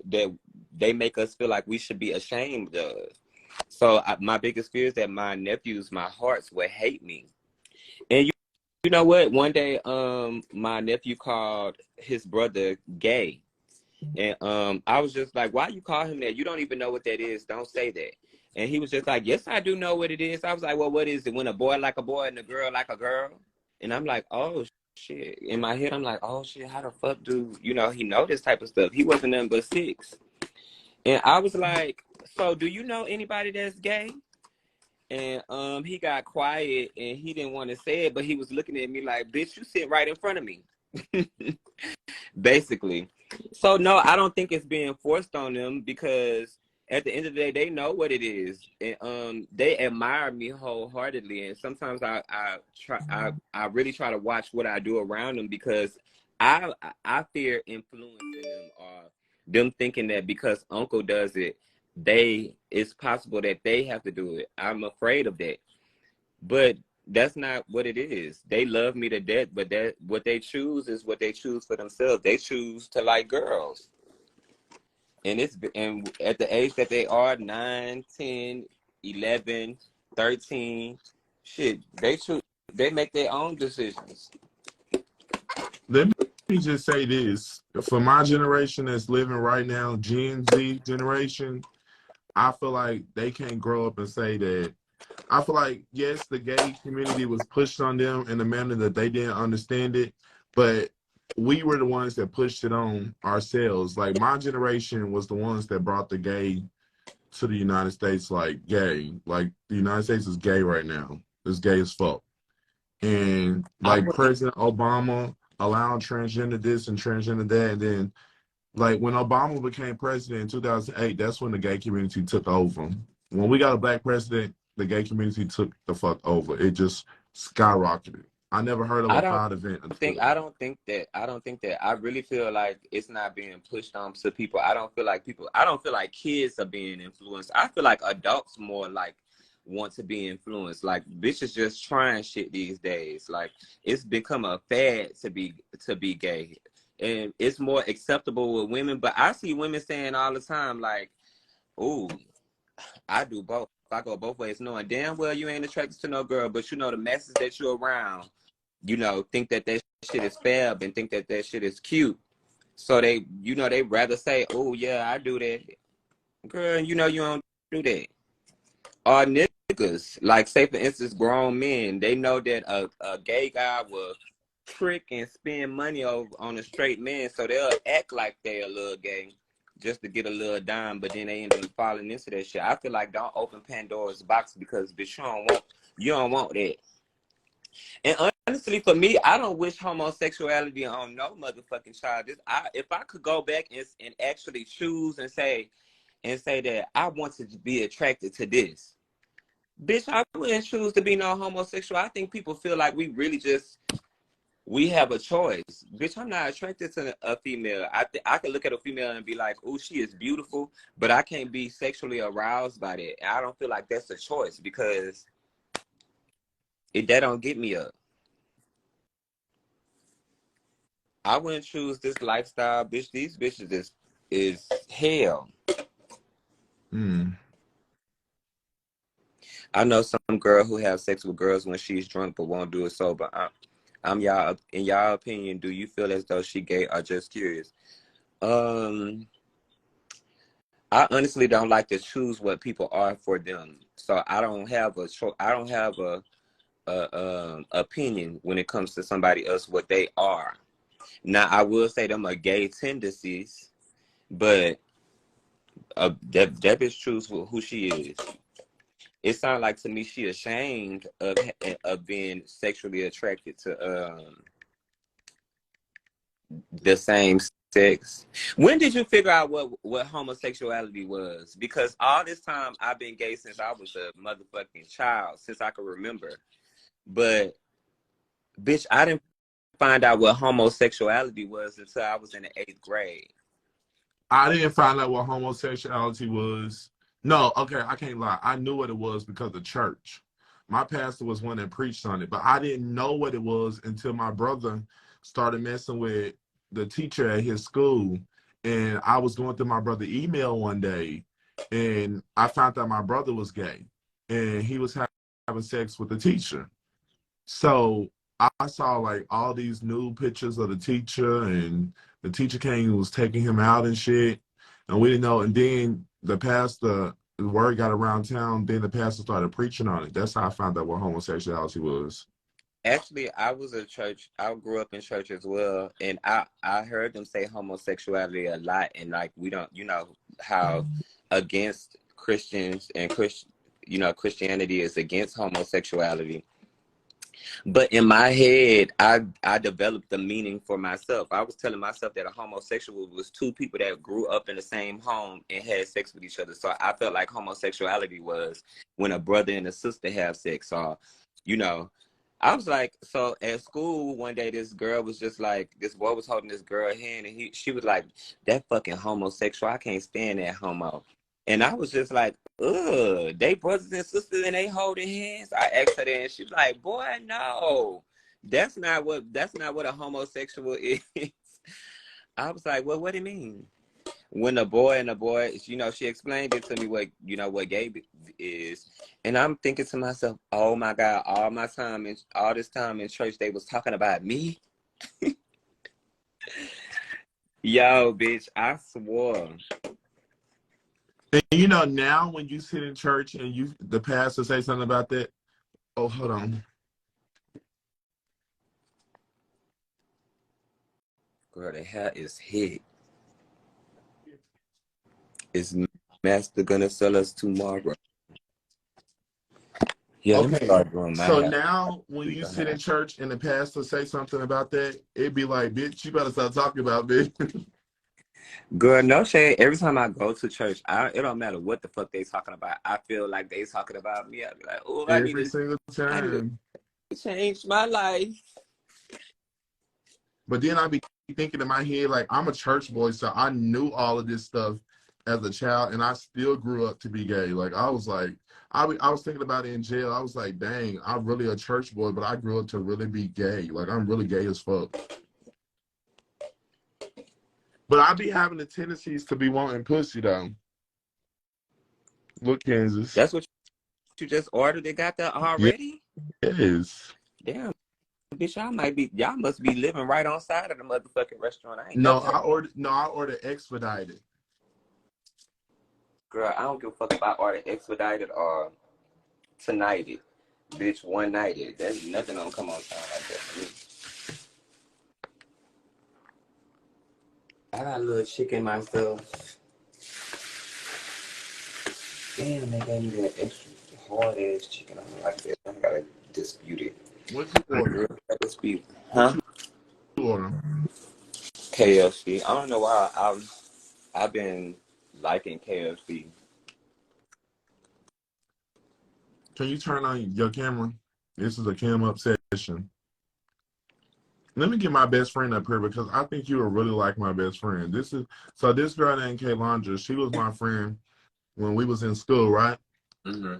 that they make us feel like we should be ashamed of. So my biggest fear is that my nephews, my hearts, would hate me. And you know what? One day, my nephew called his brother gay. And I was just like, why you call him that? You don't even know what that is. Don't say that. And he was just like, yes, I do know what it is. I was like, well, what is it? When a boy like a boy and a girl like a girl? And I'm like, oh, shit. In my head, I'm like, oh, shit, how the fuck do, he know this type of stuff? He wasn't nothing but 6. And I was like, so do you know anybody that's gay? And he got quiet and he didn't want to say it, but he was looking at me like, bitch, you sit right in front of me. Basically. So no, I don't think it's being forced on them, because at the end of the day, they know what it is. And they admire me wholeheartedly. And sometimes I really try to watch what I do around them, because I fear influencing them, or them thinking that because uncle does it, it's possible that they have to do it. I'm afraid of that. But that's not what it is. They love me to death, but that what they choose is what they choose for themselves. They choose to like girls. And at the age that they are, 9, 10, 11, 13, shit, they make their own decisions. Let me just say this. For my generation that's living right now, Gen Z generation, I feel like they can't grow up and say that. I feel like, yes, the gay community was pushed on them in a manner that they didn't understand it, but we were the ones that pushed it on ourselves. Like, my generation was the ones that brought the gay to the United States, like, gay. Like, the United States is gay right now. It's gay as fuck. And, like, President Obama allowed transgender this and transgender that, and then, like, when Obama became president in 2008, that's when the gay community took over. When we got a black president, the gay community took the fuck over. It just skyrocketed. I never heard of a pride event until. I don't think that. I really feel like it's not being pushed on to people. I don't feel like kids are being influenced. I feel like adults more like want to be influenced. Like, bitches just trying shit these days. Like, it's become a fad to be gay. And it's more acceptable with women. But I see women saying all the time, like, ooh, I do both. I go both ways, knowing damn well you ain't attracted to no girl, but the masses that you're around, think that shit is fab and think that shit is cute. So they rather say, oh yeah, I do that. Girl, you don't do that. Or niggas, like, say for instance, grown men, they know that a gay guy will trick and spend money on a straight man, so they'll act like they're a little gay just to get a little dime, but then they end up falling into that shit. I feel like don't open Pandora's box, because bitch, you don't want that. And honestly, for me, I don't wish homosexuality on no motherfucking child. If I could go back and actually choose and say that I want to be attracted to this, bitch, I wouldn't choose to be no homosexual. I think people feel like we have a choice. Bitch, I'm not attracted to a female. I can look at a female and be like, oh, she is beautiful, but I can't be sexually aroused by that. I don't feel like that's a choice, because that don't get me up. I wouldn't choose this lifestyle, bitch. These bitches is hell. I know some girl who have sex with girls when she's drunk but won't do it sober. In y'all opinion, do you feel as though she gay or just curious? I honestly don't like to choose what people are for them. So I don't have a opinion when it comes to somebody else, what they are. Now, I will say them are gay tendencies, but that bitch choose who she is. It sounds like to me she ashamed of being sexually attracted to the same sex. When did you figure out what homosexuality was? Because all this time I've been gay since I was a motherfucking child, since I could remember. But bitch, I didn't find out what homosexuality was until I was in the 8th grade. I didn't find out what homosexuality was. No, okay, I can't lie. I knew what it was because of church. My pastor was one that preached on it, but I didn't know what it was until my brother started messing with the teacher at his school. And I was going through my brother's email one day, and I found out my brother was gay, and he was having sex with the teacher. So I saw like all these new pictures of the teacher, and the teacher came and was taking him out and shit, and we didn't know. And then the word got around town. Then the pastor started preaching on it. That's how I found out what homosexuality was. Actually, I was a church. I grew up in church as well, and I heard them say homosexuality a lot. And like we don't, how against Christians and Christianity is against homosexuality. But in my head, I developed the meaning for myself. I was telling myself that a homosexual was two people that grew up in the same home and had sex with each other. So I felt like homosexuality was when a brother and a sister have sex. Or, I was like, so at school one day, this girl was just like, this boy was holding this girl's hand, and she was like, that fucking homosexual, I can't stand that homo. And I was just like, ugh, they brothers and sisters and they holding hands. I asked her that, and she was like, boy, no, that's not what a homosexual is. I was like, well, what do you mean? When a boy and a boy, she explained it to me what gay is. And I'm thinking to myself, oh my God, all this time in church, they was talking about me. Yo, bitch, I swore. And now when you sit in church and the pastor say something about that, oh, hold on. Girl, the hair is hit. Is Master gonna sell us tomorrow? Yeah, let me Okay, start doing my so hair. now when you sit in church and the pastor say something about that, it'd be like, bitch, you better stop talking about me. Girl, no shade. Every time I go to church, it don't matter what the fuck they talking about. I feel like they talking about me. I be like, oh, Every single I need time. to change my life. But then I be thinking in my head, like, I'm a church boy, so I knew all of this stuff as a child, and I still grew up to be gay. Like, I was like, I was thinking about it in jail. I was like, dang, I'm really a church boy, but I grew up to really be gay. Like, I'm really gay as fuck. But I be having the tendencies to be wanting pussy, though. Look, Kansas. That's what you just ordered. They got that already? Yes. Damn, bitch, y'all must be living right on side of the motherfucking restaurant. I ain't No, never. I ordered expedited. Girl, I don't give a fuck if I order expedited or tonighted. Bitch, one nighted. There's nothing gonna come on time like that for me. I got a little chicken myself. Damn, they gave me that extra hard ass chicken. I don't like that. I gotta dispute it. What you order? Dispute. What Huh? you order? KFC. I don't know why I've been liking KFC. Can you turn on your camera? This is a cam up session. Let me get my best friend up here because I think you will really like my best friend. This girl named Kaylandra. She was my friend when we was in school, right? Mm-hmm.